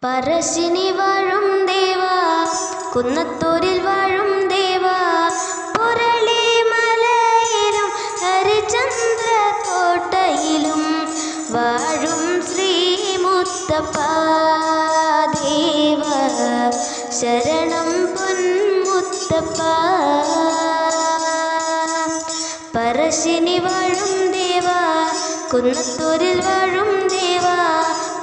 പറശ്ശിനി വാഴും ദേവാ, കുന്നത്തൂരിൽ വാഴും ദേവാ, പുരളിമലയിലും ഹരിചന്ദ്രകോട്ടയിലും വാഴും ശ്രീ മുത്തപ്പ ദേവ, ശരണം പൊന്മുത്തപ്പ. പറശ്ശിനി വാഴും ദേവാ, കുന്നത്തൂരിൽ വാഴും ദേവാ,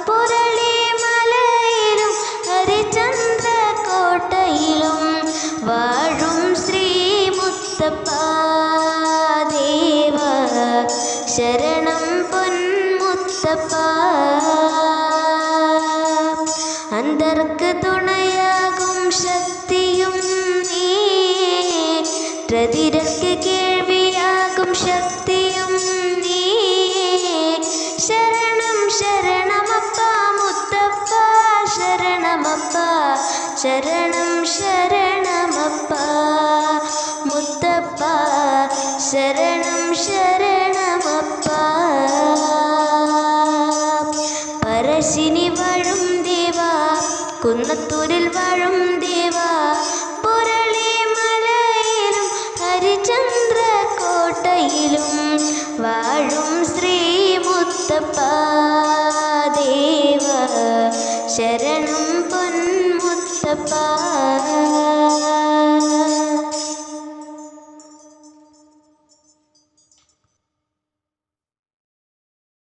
പുരളിമലയിലും ഹരിചന്ദ്രകോട്ടയിലും വാഴും ശ്രീ മുത്തപ്പ ദേവ, ശരണം പൊന്മുത്തപ്പ. അന്തർക്ക് തുണയാകും ശക്തിയും നീ, പ്രതിരക്ക് കേൾവിയാകും ശക്തിയും നീ. ശരണം ശരണമപ്പ മുത്തപ്പ, ശരണമപ്പ, ശരണം ശരണമപ്പ മുത്തപ്പ, ശരണം ശരണമപ്പ. പറശ്ശിനി വാഴും ദേവാ, കുന്നത്തൂരിൽ വാഴും ദേവാ, പുരളിമലയിലും ഹരിചന്ദ്രകോട്ടയിലും വാഴും ശ്രീ മുത്തപ്പ ദേവ, ശരണം പൊന്മുത്തപ്പ.